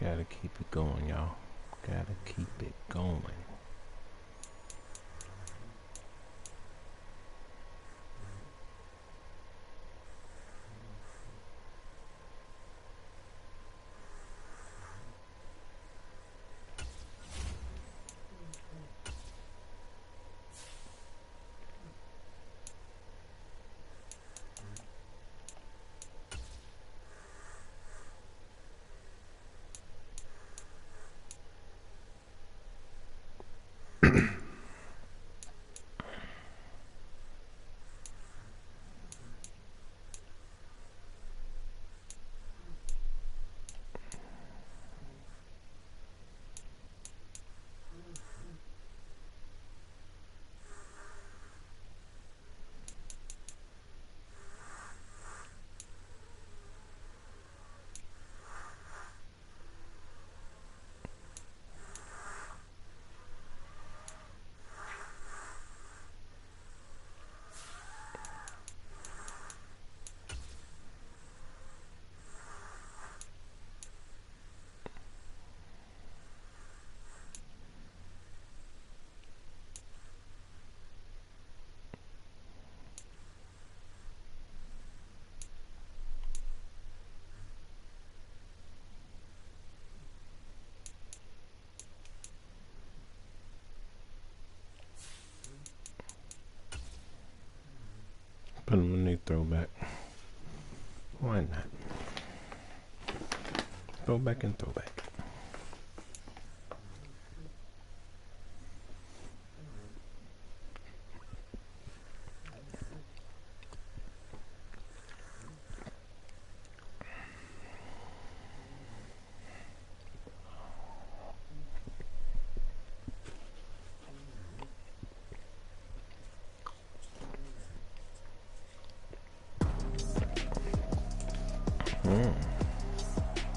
Gotta keep it going, y'all. Gotta keep it going. Put him in the throwback. Why not? Throwback and throwback.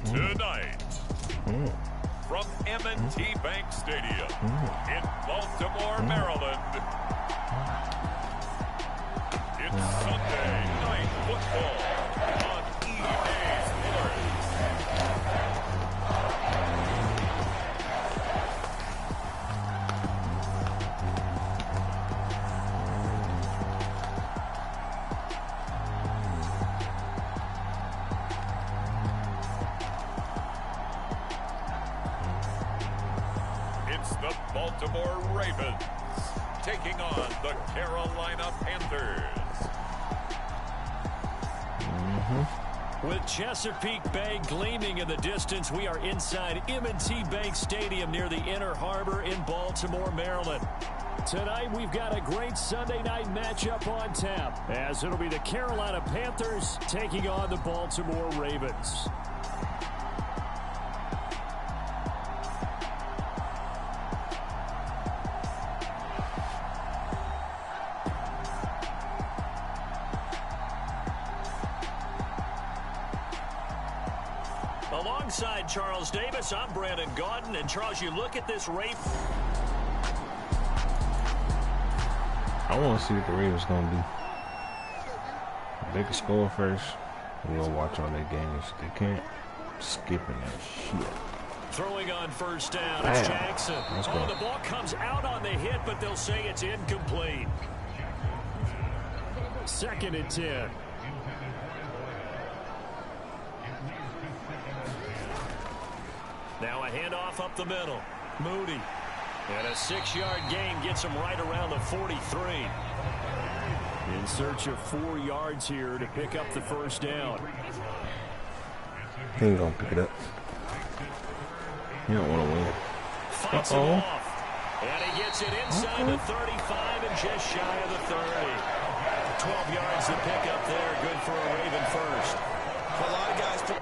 Tonight, from M&T Bank Stadium in Baltimore, Maryland, it's Sunday Night Football on EA Sports. The Baltimore Ravens taking on the Carolina Panthers. With Chesapeake Bay gleaming in the distance, we are inside M&T Bank Stadium near the Inner Harbor in Baltimore, Maryland. Tonight, we've got a great Sunday night matchup on tap, as it'll be the Carolina Panthers taking on the Baltimore Ravens. Alongside Charles Davis, I'm Brandon Gaudin. And Charles, you look at this Ravens. I want to see what the Ravens gonna do. They can score first. We'll watch all their games. They can't skip in that shit. Throwing on first down, it's Jackson. Oh, the ball comes out on the hit, but they'll say it's incomplete. 2nd and 10. Now a handoff up the middle. Moody. And a 6-yard gain gets him right around the 43. In search of 4 yards here to pick up the first down. He ain't gonna pick it up. He don't want to win. Fights him off. And he gets it inside the 35 and just shy of the 30. 12 yards to pick up there. Good for a Raven first. For a lot of guys to...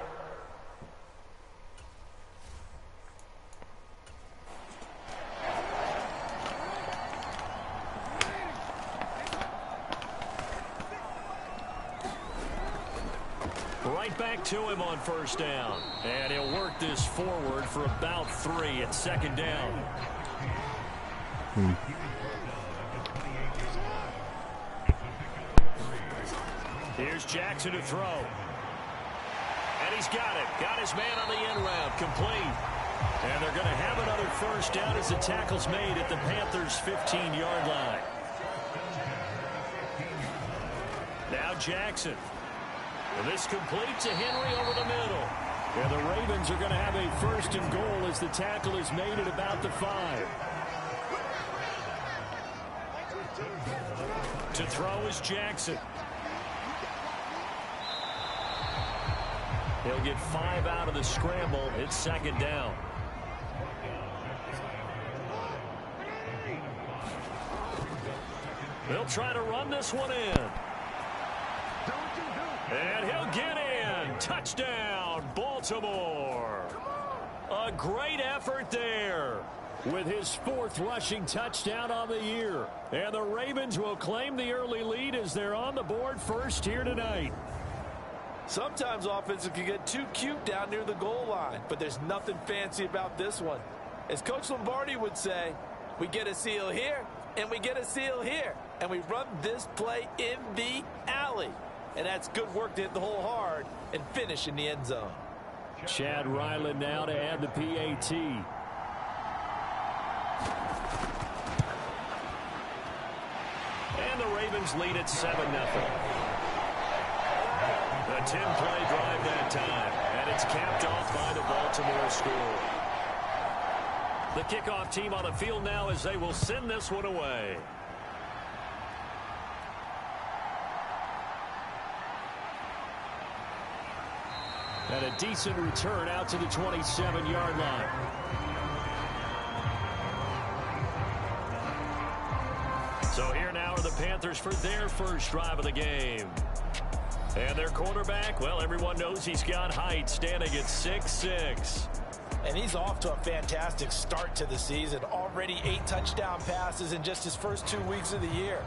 Right back to him on first down. And he'll work this forward for about 3 at 2nd down. Here's Jackson to throw. And he's got it. Got his man on the end route. Complete. And they're going to have another first down as the tackle's made at the Panthers' 15-yard line. Now Jackson. And this complete to Henry over the middle. And the Ravens are going to have a first and goal as the tackle is made at about the 5. To throw is Jackson. He'll get 5 out of the scramble. It's second down. They'll try to run this one in. And he'll get in. Touchdown, Baltimore. A great effort there with his 4th rushing touchdown on the year. And the Ravens will claim the early lead as they're on the board first here tonight. Sometimes offenses can get too cute down near the goal line, but there's nothing fancy about this one. As Coach Lombardi would say, we get a seal here, and we get a seal here, and we run this play in the alley. And that's good work to hit the hole hard and finish in the end zone. Chad Ryland now to add the PAT. And the Ravens lead at 7-0. A 10-play drive that time, and it's capped off by the Baltimore score. The kickoff team on the field now as they will send this one away. And a decent return out to the 27-yard line. So here now are the Panthers for their first drive of the game. And their quarterback, well, everyone knows he's got height, standing at 6'6". And he's off to a fantastic start to the season. Already 8 touchdown passes in just his first 2 weeks of the year.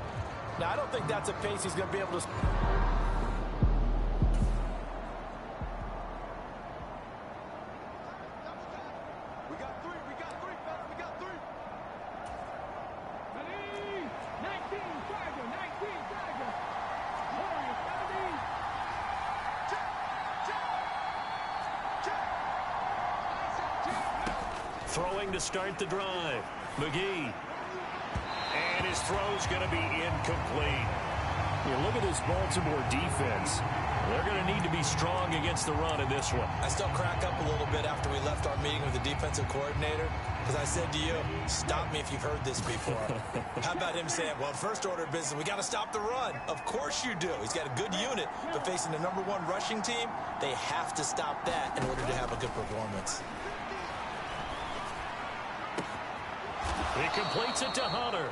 Now, I don't think that's a pace he's going to be able to... Throwing to start the drive. McGee. And his throw's going to be incomplete. You look at this Baltimore defense. They're going to need to be strong against the run in this one. I still crack up a little bit after we left our meeting with the defensive coordinator, because I said to you, stop me if you've heard this before. How about him saying, well, first order of business, we got to stop the run. Of course you do. He's got a good unit, but facing the #1 rushing team, they have to stop that in order to have a good performance. He completes it to Hunter.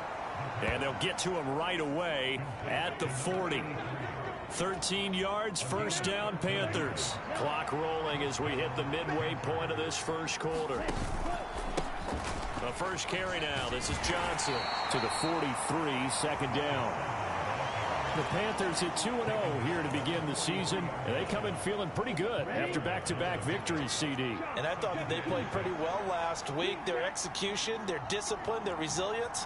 And they'll get to him right away at the 40. 13 yards, first down, Panthers. Clock rolling as we hit the midway point of this first quarter. The first carry now. This is Johnson to the 43, second down. The Panthers at 2-0 here to begin the season, and they come in feeling pretty good after back-to-back victories, CD. And I thought that they played pretty well last week. Their execution, their discipline, their resilience,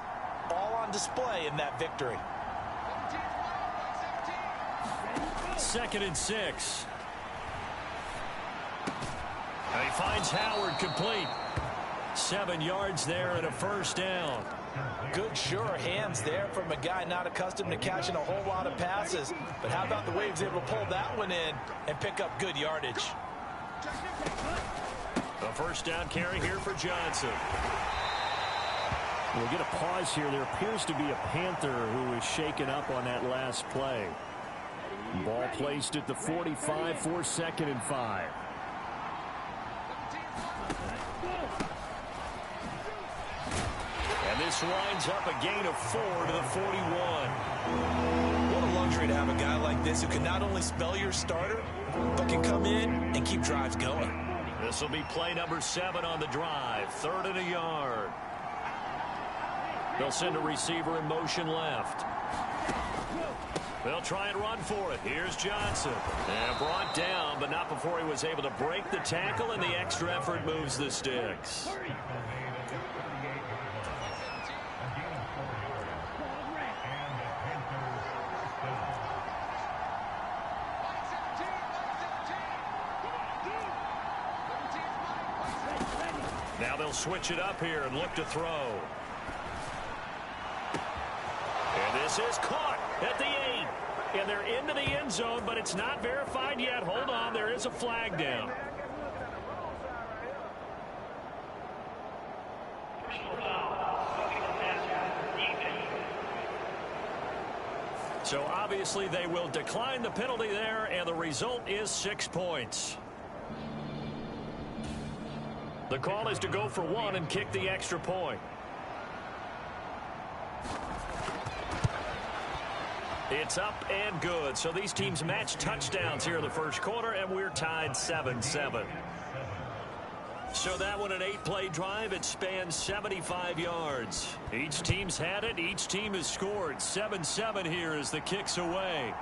all on display in that victory. 2nd and 6. And he finds Howard complete. 7 yards there and a first down. Good, sure hands there from a guy not accustomed to catching a whole lot of passes. But how about the way he was able to pull that one in and pick up good yardage? A first down carry here for Johnson. We'll get a pause here. There appears to be a Panther who is shaken up on that last play. Ball placed at the 45 for 2nd and 5. And this winds up a gain of 4 to the 41. What a luxury to have a guy like this who can not only spell your starter, but can come in and keep drives going. This will be play number 7 on the drive. 3rd and a yard. They'll send a receiver in motion left. They'll try and run for it. Here's Johnson. And brought down, but not before he was able to break the tackle, and the extra effort moves the sticks. they'll switch it up here and look to throw. And this is caught at the 8. And they're into the end zone, but it's not verified yet. Hold on, there is a flag down. So obviously they will decline the penalty there, and the result is 6 points. The call is to go for 1 and kick the extra point. It's up and good. So these teams match touchdowns here in the first quarter, and we're tied 7-7. So that one, an 8-play drive. It spans 75 yards. Each team's had it. Each team has scored. 7-7 here as the kick's away.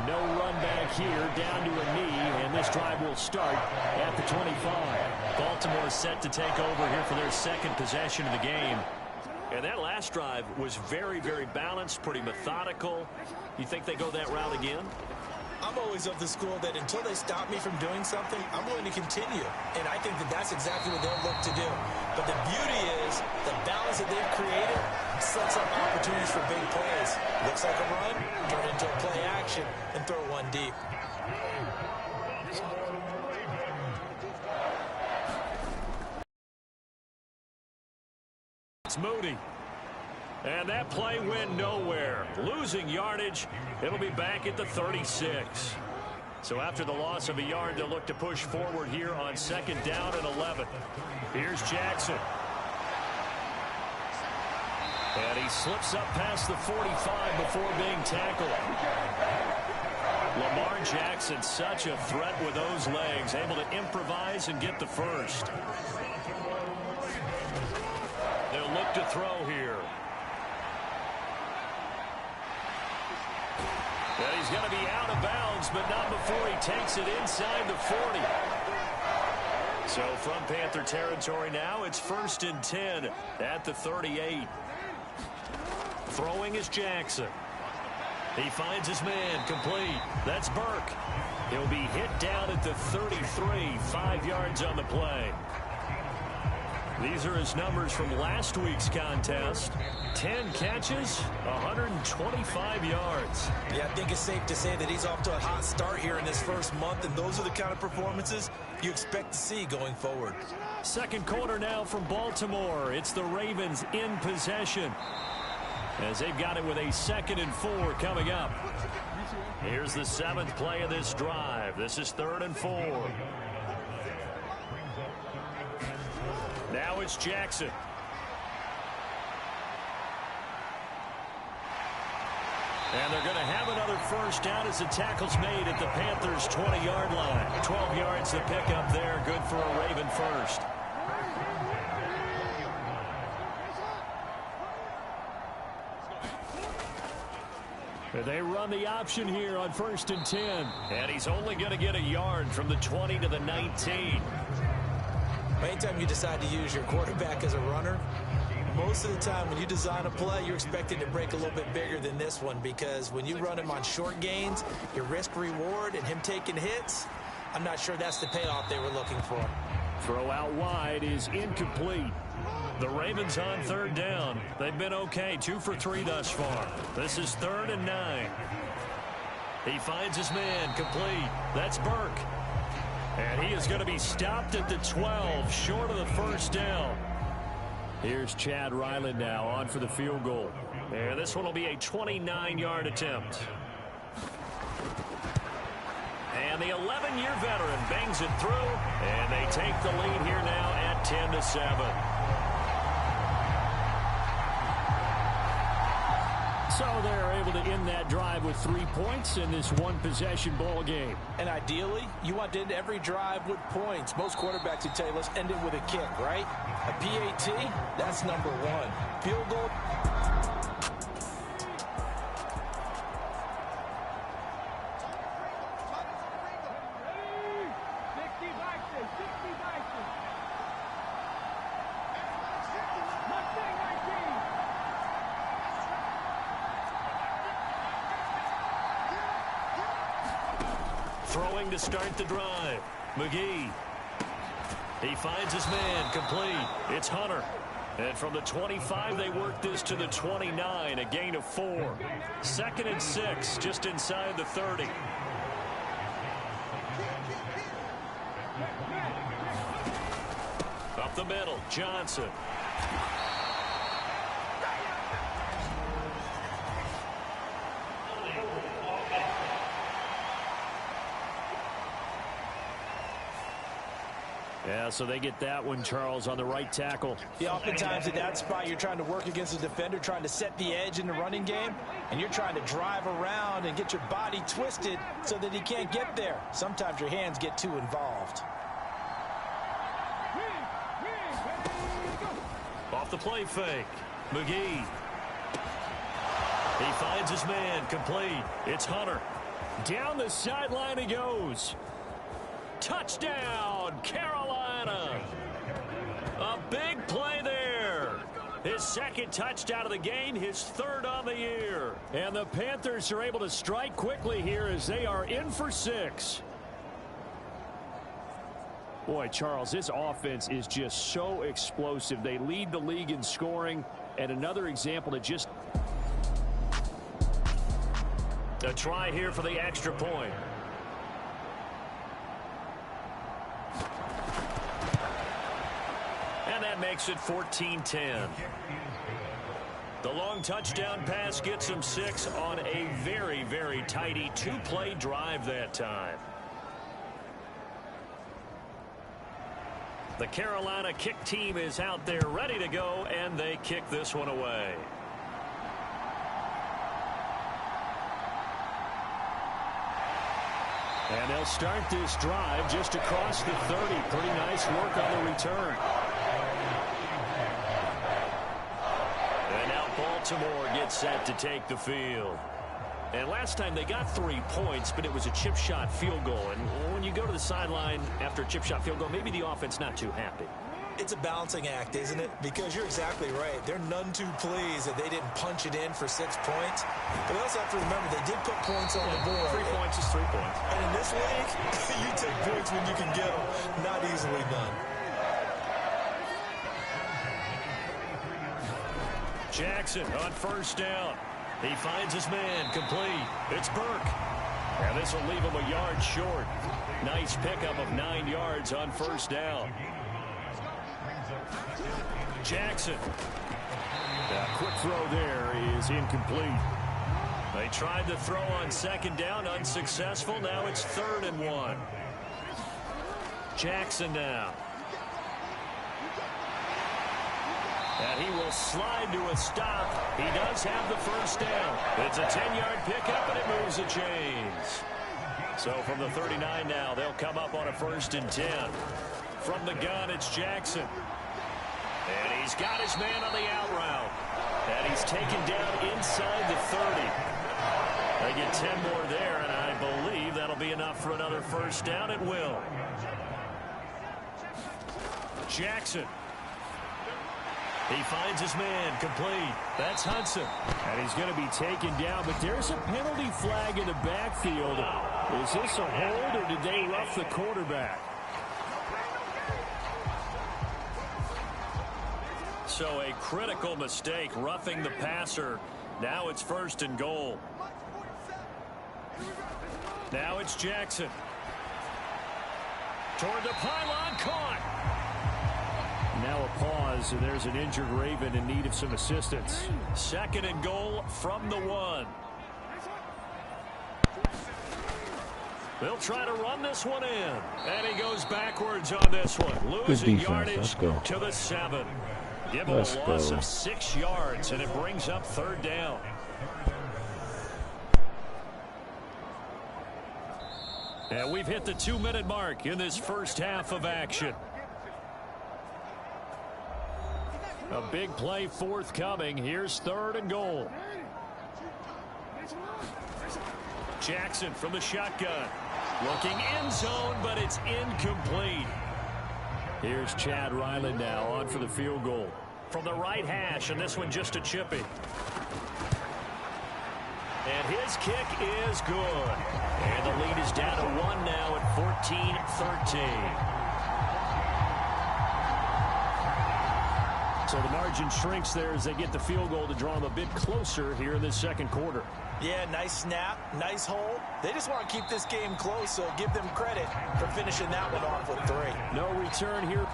No run back here, down to a knee, and this drive will start at the 25. Baltimore set to take over here for their second possession of the game. And that last drive was very, very balanced, pretty methodical. You think they go that route again? I'm always of the school that until they stop me from doing something, I'm going to continue. And I think that that's exactly what they'll look to do. But the beauty is the balance that they've created sets up opportunities for big plays. Looks like a run, turn into a play action, and throw one deep. It's Moody. And that play went nowhere. Losing yardage. It'll be back at the 36. So after the loss of a yard, they'll look to push forward here on 2nd down and 11. Here's Jackson. And he slips up past the 45 before being tackled. Lamar Jackson, such a threat with those legs, able to improvise and get the first. They'll look to throw here. And he's going to be out of bounds, but not before he takes it inside the 40. So from Panther territory now, it's 1st and 10 at the 38. Throwing is Jackson. He finds his man, complete. That's Burke. He'll be hit down at the 33, 5 yards on the play. These are his numbers from last week's contest. 10 catches, 125 yards. Yeah, I think it's safe to say that he's off to a hot start here in this first month, and those are the kind of performances you expect to see going forward. Second quarter now from Baltimore. It's the Ravens in possession, as they've got it with a 2nd and 4 coming up. Here's the 7th play of this drive. This is 3rd and 4. Now it's Jackson. And they're going to have another first down as the tackle's made at the Panthers' 20-yard line. 12 yards to pick up there. Good for a Raven first. They run the option here on 1st and 10. And he's only going to get a yard from the 20 to the 19. Anytime you decide to use your quarterback as a runner, most of the time when you design a play, you're expected to break a little bit bigger than this one, because when you run him on short gains, your risk-reward and him taking hits, I'm not sure that's the payoff they were looking for. Throw out wide is incomplete. The Ravens on 3rd down. They've been okay, 2 for 3 thus far. This is 3rd and 9. He finds his man, complete. That's Burke. And he is going to be stopped at the 12, short of the first down. Here's Chad Ryland now on for the field goal. And this one will be a 29-yard attempt. And the 11-year veteran bangs it through, and they take the lead here now at 10-7. So they're able to end that drive with 3 points in this one-possession ball game. And ideally, you want to end every drive with points. Most quarterbacks would tell you, let's end it with a kick, right? A PAT, that's number 1. Field goal. Throwing to start the drive. McGee. He finds his man, complete. It's Hunter. And from the 25, they work this to the 29, a gain of 4. 2nd and 6, just inside the 30. Up the middle, Johnson. Yeah, so they get that one, Charles, on the right tackle. Yeah, oftentimes at that spot, you're trying to work against a defender, trying to set the edge in the running game, and you're trying to drive around and get your body twisted so that he can't get there. Sometimes your hands get too involved. Off the play fake, McGee. He finds his man, complete. It's Hunter. Down the sideline he goes. Touchdown, Carolina. A big play there. His 2nd touchdown of the game, his 3rd on the year. And the Panthers are able to strike quickly here as they are in for 6. Boy, Charles, this offense is just so explosive. They lead the league in scoring. And another example to just... A try here for the extra point. And that makes it 14-10. The long touchdown pass gets them 6 on a very, very tidy 2-play drive that time. The Carolina kick team is out there ready to go, and they kick this one away. And they'll start this drive just across the 30. Pretty nice work on the return. And now Baltimore gets set to take the field. And last time they got 3 points, but it was a chip shot field goal. And when you go to the sideline after a chip shot field goal, maybe the offense not too happy. It's a balancing act, isn't it? Because you're exactly right. They're none too pleased that they didn't punch it in for 6 points. But we also have to remember they did put points on the board. 3 points is 3 points. And in this league, you take points when you can get them. Not easily done. Jackson on 1st down. He finds his man, complete. It's Burke. And this will leave him a yard short. Nice pickup of 9 yards on 1st down. Jackson. A quick throw there is incomplete. They tried to throw on 2nd down, unsuccessful. Now it's 3rd and 1. Jackson now. And he will slide to a stop. He does have the 1st down. It's a 10-yard pickup, and it moves the chains. So from the 39 now, they'll come up on a 1st and 10. From the gun, it's Jackson. And he's got his man on the out route. And he's taken down inside the 30. They get 10 more there, and I believe that'll be enough for another 1st down. It will. Jackson. He finds his man, complete. That's Hudson. And he's going to be taken down, but there's a penalty flag in the backfield. Is this a hold, or did they rough the quarterback? So a critical mistake, roughing the passer. Now it's 1st and goal. Now it's Jackson. Toward the pylon, caught. Now a pause, and there's an injured Raven in need of some assistance. 2nd and goal from the 1. They'll try to run this one in. And he goes backwards on this one. Losing yardage to the 7. Give him a loss of 6 yards, and it brings up 3rd down. And we've hit the 2-minute mark in this first half of action. A big play forthcoming. Here's 3rd and goal. Jackson from the shotgun. Looking end zone, but it's incomplete. Here's Chad Ryland now on for the field goal. From the right hash, and this one just a chippy. And his kick is good. And the lead is down to 1 now at 14-13. So the margin shrinks there as they get the field goal to draw them a bit closer here in this second quarter. Yeah, nice snap, nice hole. They just want to keep this game close, so give them credit for finishing that one off with 3. No return here.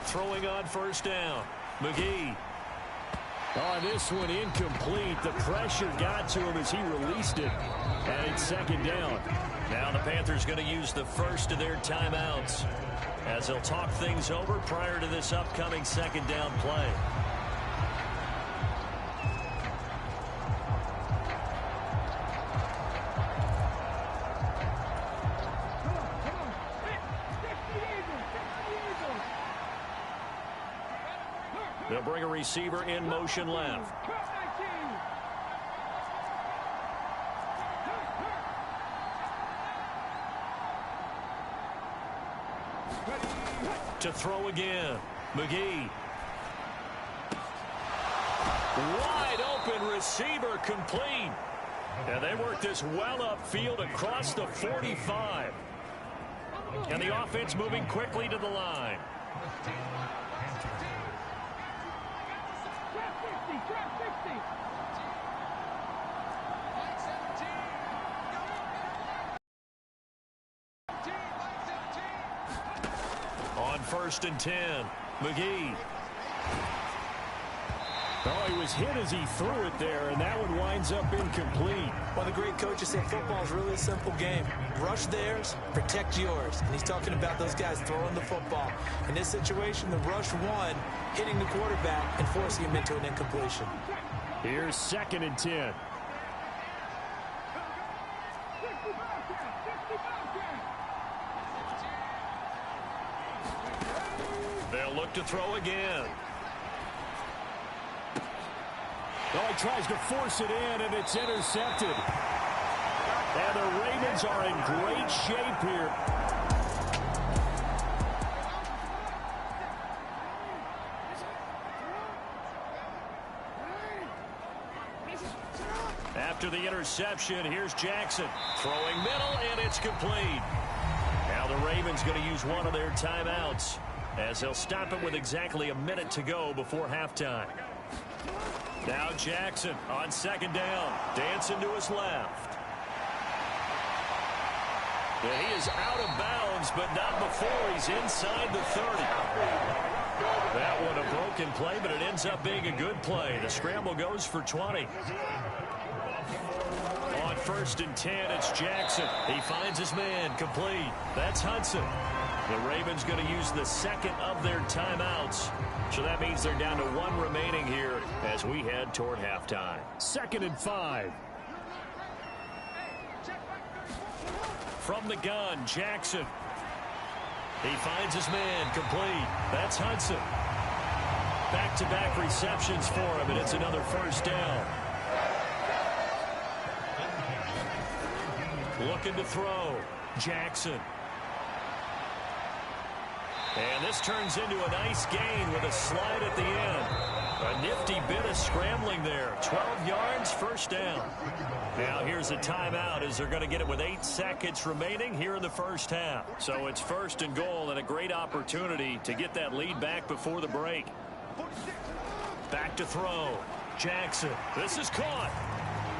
Throwing on first down. McGee. Oh, this one incomplete. The pressure got to him as he released it. And it's second down. Now the Panthers going to use the first of their timeouts as they'll talk things over prior to this upcoming second down play. They'll bring a receiver in motion left. To throw again. McGee. Wide open receiver complete. And they work this well upfield across the 45. And the offense moving quickly to the line. On 1st and 10, McGee. Oh, he was hit as he threw it there, and that one winds up incomplete. One of the great coaches said football is really a simple game. Rush theirs, protect yours. And he's talking about those guys throwing the football. In this situation, the rush one, hitting the quarterback and forcing him into an incompletion. Here's 2nd and 10. They'll look to throw again. Oh, he tries to force it in, and it's intercepted. And the Ravens are in great shape here. After the interception, here's Jackson. Throwing middle, and it's complete. Now the Ravens going to use one of their timeouts as they'll stop it with exactly a minute to go before halftime. Now Jackson on 2nd down. Dancing to his left. And he is out of bounds, but not before he's inside the 30. That one a broken play, but it ends up being a good play. The scramble goes for 20. On 1st and 10, it's Jackson. He finds his man, complete. That's Hudson. The Ravens going to use the second of their timeouts. So that means they're down to 1 remaining here as we head toward halftime. 2nd and 5. From the gun, Jackson. He finds his man, complete. That's Hudson. Back-to-back receptions for him, and it's another first down. Looking to throw. Jackson. And this turns into a nice gain with a slide at the end. A nifty bit of scrambling there. 12 yards, first down. Now here's a timeout as they're going to get it with 8 seconds remaining here in the first half. So it's 1st and goal and a great opportunity to get that lead back before the break. Back to throw. Jackson. This is caught.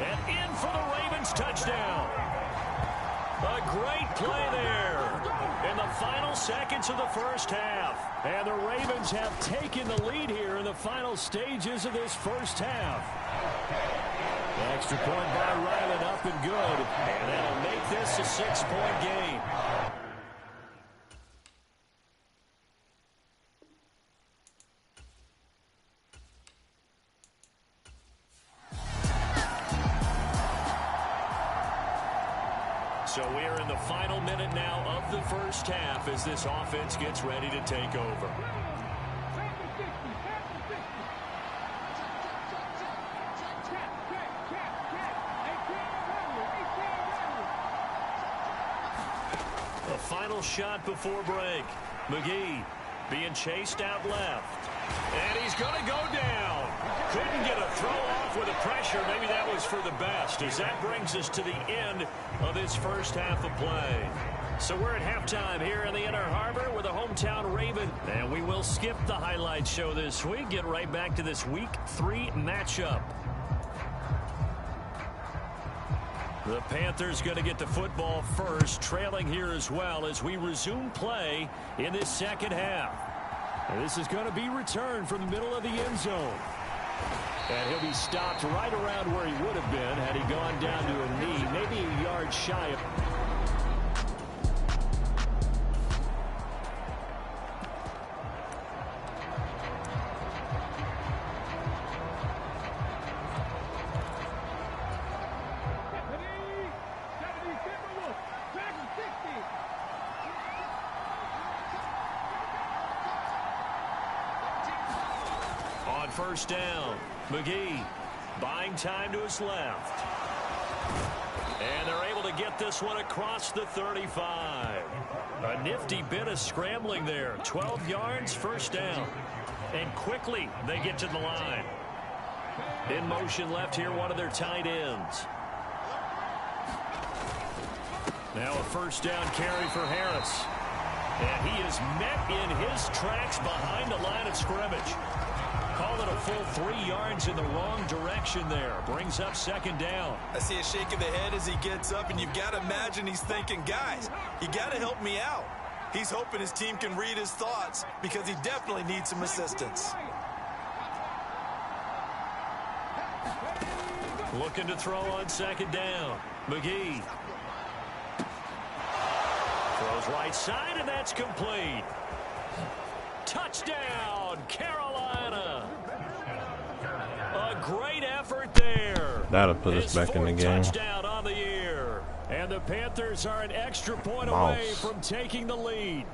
And in for the Ravens touchdown. A great play there in the final seconds of the first half. And the Ravens have taken the lead here in the final stages of this first half. The extra point by Ryland up and good. And that'll make this a 6-point game. So we're in the final minute now of the first half as this offense gets ready to take over. A final shot before break. McGee. being chased out left. And he's going to go down. Couldn't get a throw off with the pressure. Maybe that was for the best, as that brings us to the end of this first half of play. So we're at halftime here in the Inner Harbor with a hometown Raven. And we will skip the highlight show this week. Get right back to this Week 3 matchup. The Panthers going to get the football first, trailing here as well as we resume play in this second half. And this is going to be returned from the middle of the end zone. And he'll be stopped right around where he would have been had he gone down to a knee, maybe a yard shy of... First down. McGee buying time to his left. And they're able to get this one across the 35. A nifty bit of scrambling there. 12 yards, first down. And quickly they get to the line. In motion left here, one of their tight ends. Now a first down carry for Harris. And he is met in his tracks behind the line of scrimmage. Call it a full 3 yards in the wrong direction there. Brings up second down. I see a shake of the head as he gets up, and you've got to imagine he's thinking, guys, you got to help me out. He's hoping his team can read his thoughts because he definitely needs some assistance. Looking to throw on second down. McGee. Throws right side, and that's complete. Touchdown, Carolina. A great effort there. That'll put us back in the game. Touchdown on the year. And the Panthers are an extra point away from taking the lead.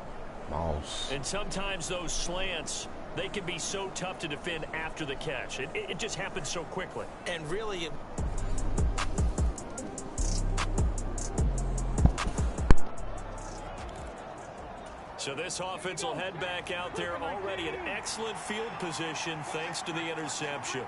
And sometimes those slants, they can be so tough to defend after the catch. It just happens so quickly. And really... So this offense will head back out there, already in excellent field position thanks to the interception.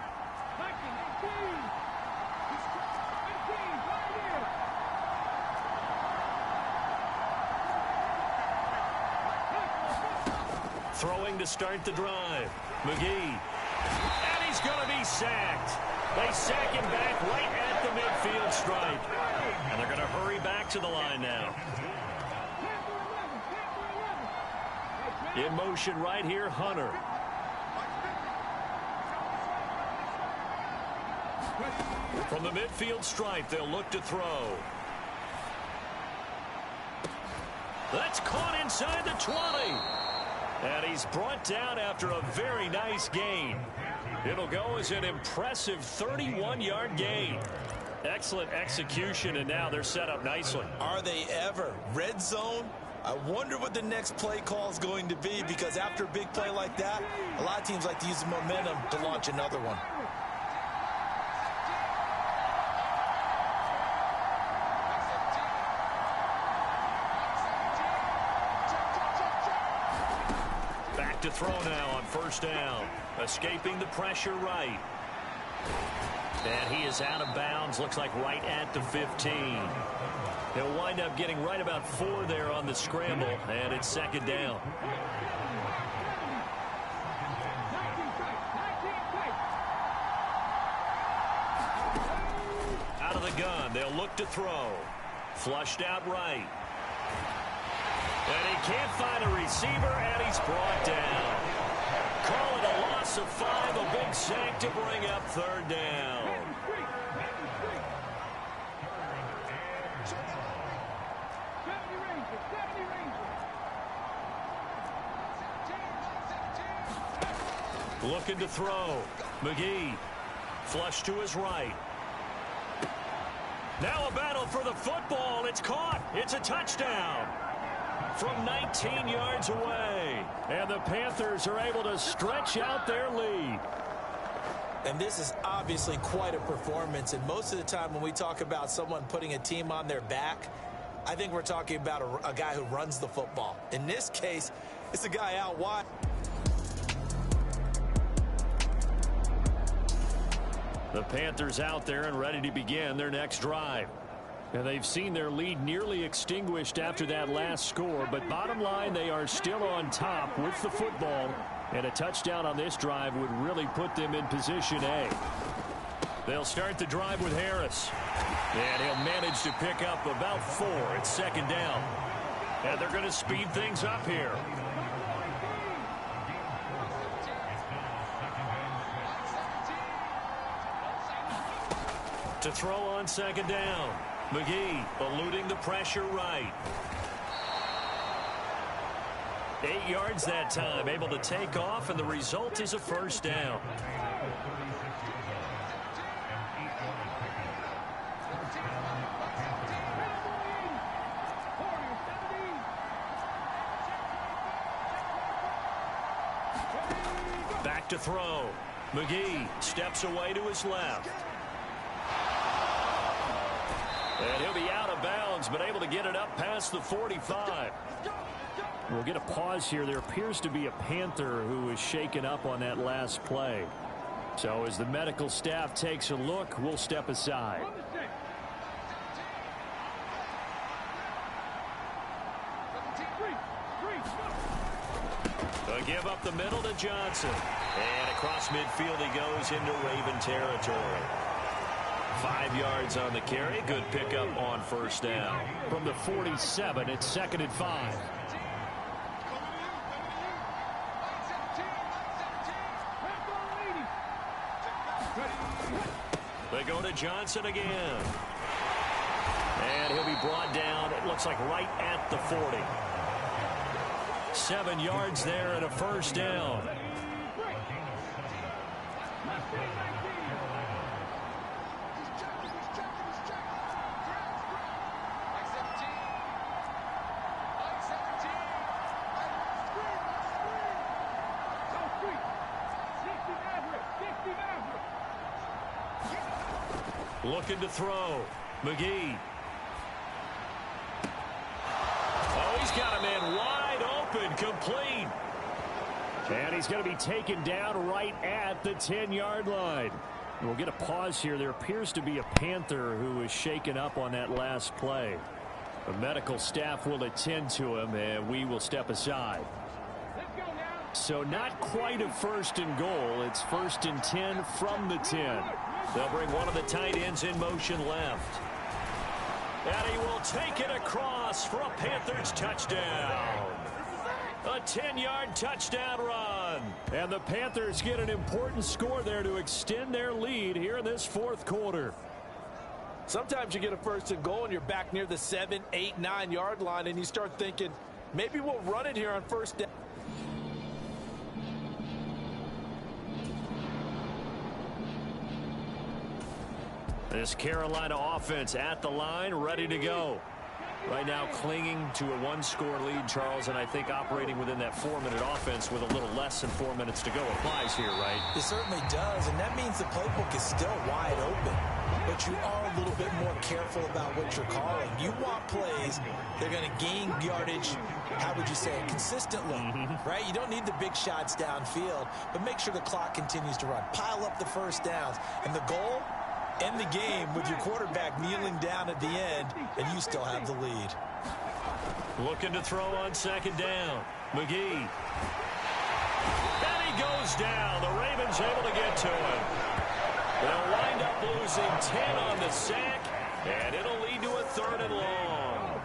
Throwing to start the drive. McGee. And he's going to be sacked. They sack him back right at the midfield stripe. And they're going to hurry back to the line now. In motion right here, Hunter. From the midfield stripe, they'll look to throw. That's caught inside the 20. And he's brought down after a very nice gain. It'll go as an impressive 31-yard gain. Excellent execution, and now they're set up nicely. Are they ever? Red zone? I wonder what the next play call is going to be, because after a big play like that, a lot of teams like to use the momentum to launch another one. Back to throw now on first down. Escaping the pressure right. And he is out of bounds, looks like right at the 15. He'll wind up getting right about 4 there on the scramble, and it's second down. Out of the gun, they'll look to throw. Flushed out right. And he can't find a receiver, and he's brought down. Call it a loss of 5, a big sack to bring up third down. Looking to throw. McGee. Flush to his right. Now a battle for the football. It's caught. It's a touchdown. From 19 yards away. And the Panthers are able to stretch out their lead. And this is obviously quite a performance. And most of the time when we talk about someone putting a team on their back, I think we're talking about a guy who runs the football. In this case, It's a guy out wide. The Panthers out there and ready to begin their next drive. And they've seen their lead nearly extinguished after that last score. But bottom line, they are still on top with the football. And a touchdown on this drive would really put them in position A. They'll start the drive with Harris. And he'll manage to pick up about 4 at second down. And they're going to speed things up here. To throw on second down. McGee eluding the pressure right. 8 yards that time, able to take off, and the result is a first down. Back to throw. McGee steps away to his left. And he'll be out of bounds, but able to get it up past the 45. We'll get a pause here. There appears to be a Panther who is shaken up on that last play. So as the medical staff takes a look, we'll step aside. They'll give up the middle to Johnson. And across midfield he goes into Raven territory. 5 yards on the carry. Good pickup on first down. From the 47, it's 2nd and 5. They go to Johnson again. And he'll be brought down, it looks like right at the 40. 7 yards there and a first down. Looking to throw. McGee. Oh, he's got a man wide open, complete. And he's going to be taken down right at the 10-yard line. We'll get a pause here. There appears to be a Panther who is shaken up on that last play. The medical staff will attend to him, and we will step aside. So not quite a first and goal. It's 1st and 10 from the 10. They'll bring one of the tight ends in motion left. And he will take it across for a Panthers touchdown. A 10-yard touchdown run. And the Panthers get an important score there to extend their lead here in this 4th quarter. Sometimes you get a 1st and goal and you're back near the 7, 8, 9 yard line and you start thinking, maybe we'll run it here on first down. This Carolina offense at the line, ready to go. Right now clinging to a 1-score lead, Charles, and I think operating within that 4-minute offense with a little less than 4 minutes to go applies here, right? It certainly does, and that means the playbook is still wide open. But you are a little bit more careful about what you're calling. You want plays that are going to gain yardage, how would you say it, consistently, right? You don't need the big shots downfield, but make sure the clock continues to run. Pile up the first downs, and the goal, end the game with your quarterback kneeling down at the end, and you still have the lead. Looking to throw on second down. McGee. And he goes down. The Ravens able to get to him. They'll wind up losing 10 on the sack, and it'll lead to a 3rd and long.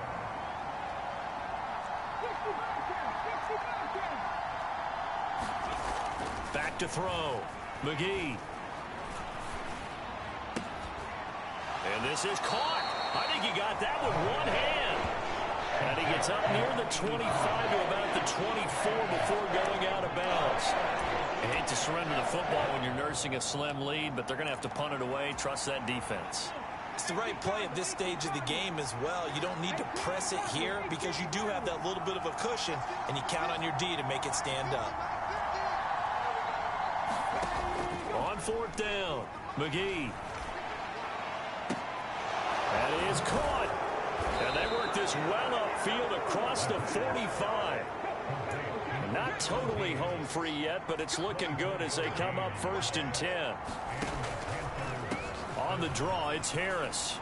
Back to throw. McGee. And this is caught. I think he got that with one hand. And he gets up near the 25 to about the 24 before going out of bounds. I hate to surrender the football when you're nursing a slim lead, but they're going to have to punt it away. Trust that defense. It's the right play at this stage of the game as well. You don't need to press it here because you do have that little bit of a cushion, and you count on your D to make it stand up. On 4th down, McGee. That is caught. And they work this well upfield across the 45. Not totally home free yet, but it's looking good as they come up 1st and 10. On the draw, it's Harris.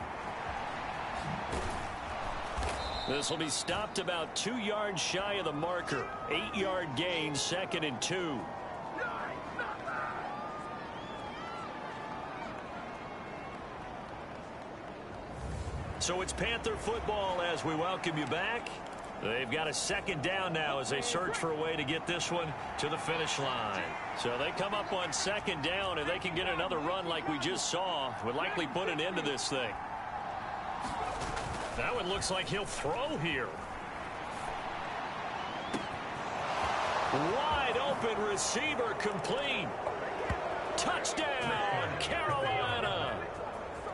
This will be stopped about 2 yards shy of the marker. 8-yard gain, 2nd and 2. So it's Panther football as we welcome you back. They've got a 2nd down now as they search for a way to get this one to the finish line. So they come up on 2nd down, and they can get another run like we just saw. Would likely put an end to this thing. That one looks like he'll throw here. Wide open receiver complete. Touchdown, Carolina.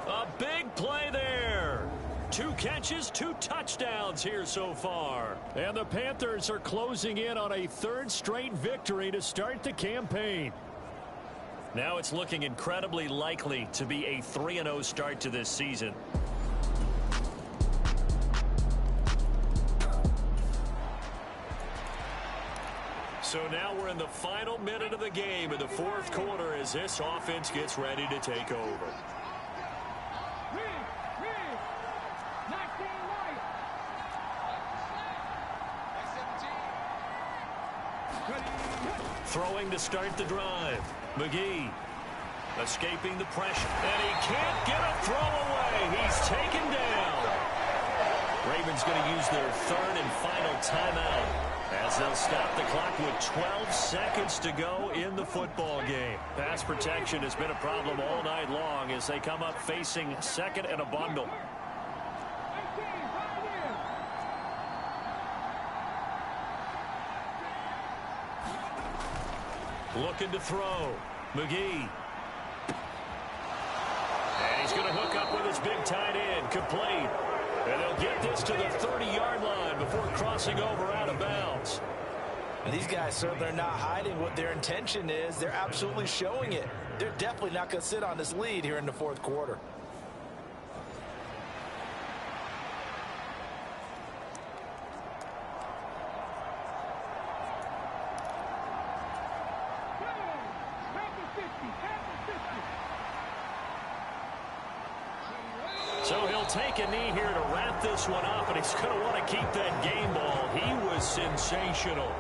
A big play there. 2 catches, 2 touchdowns here so far. And the Panthers are closing in on a 3rd straight victory to start the campaign. Now it's looking incredibly likely to be a 3-0 start to this season. So now we're in the final minute of the game in the 4th quarter as this offense gets ready to take over. Throwing to start the drive. McGee escaping the pressure. And he can't get a throw away. He's taken down. Ravens going to use their 3rd and final timeout as they'll stop the clock with 12 seconds to go in the football game. Pass protection has been a problem all night long as they come up facing 2nd and a bundle. Looking to throw. McGee. And he's going to hook up with his big tight end. Complete. And they'll get this to the 30-yard line before crossing over out of bounds. And these guys certainly are not hiding what their intention is. They're absolutely showing it. They're definitely not going to sit on this lead here in the 4th quarter. So he'll take a knee here to wrap this one up, and he's going to want to keep that game ball. He was sensational.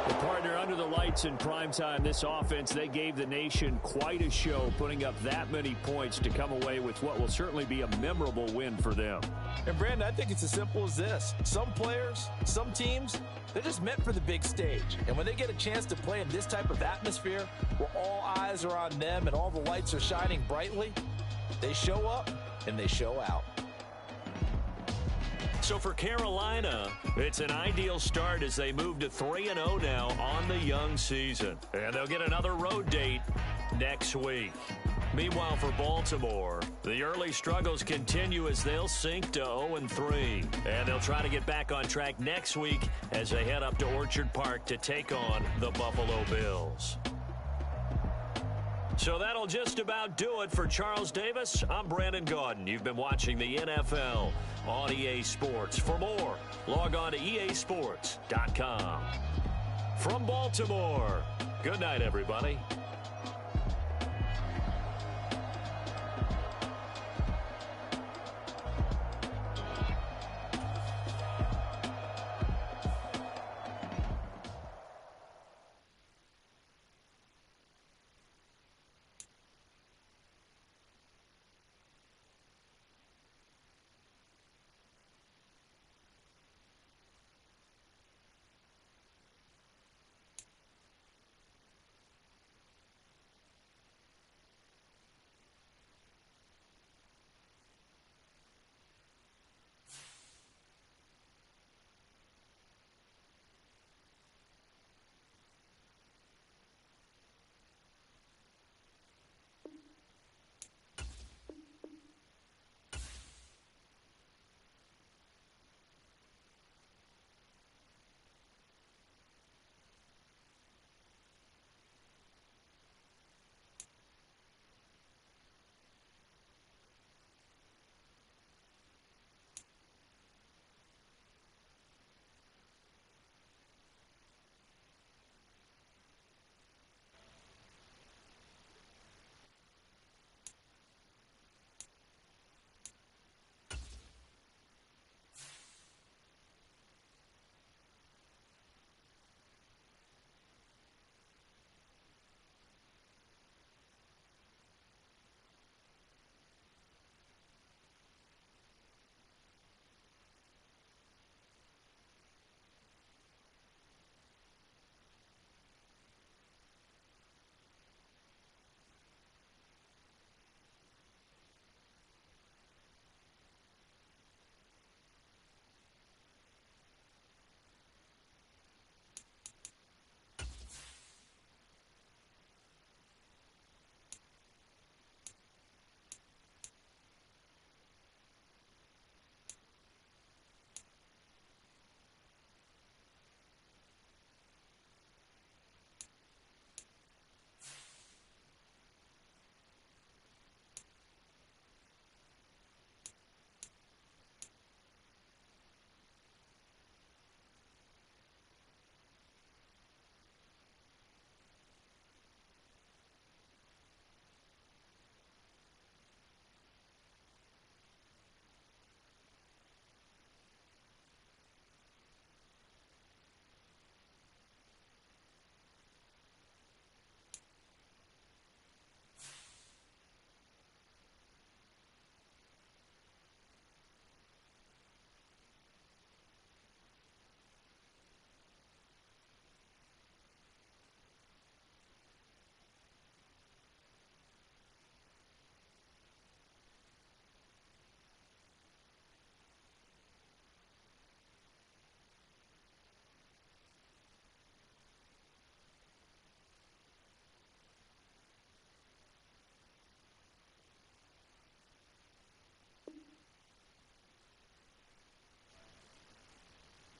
The partner under the lights in primetime, this offense, they gave the nation quite a show, putting up that many points to come away with what will certainly be a memorable win for them. And Brandon, I think it's as simple as this. Some players, some teams, they're just meant for the big stage. And when they get a chance to play in this type of atmosphere, where all eyes are on them and all the lights are shining brightly, they show up and they show out. So for Carolina, it's an ideal start as they move to 3-0 now on the young season. And they'll get another road date next week. Meanwhile, for Baltimore, the early struggles continue as they'll sink to 0-3. And they'll try to get back on track next week as they head up to Orchard Park to take on the Buffalo Bills. So that'll just about do it for Charles Davis. I'm Brandon Gaudin. You've been watching the NFL on EA Sports. For more, log on to easports.com. From Baltimore, good night, everybody.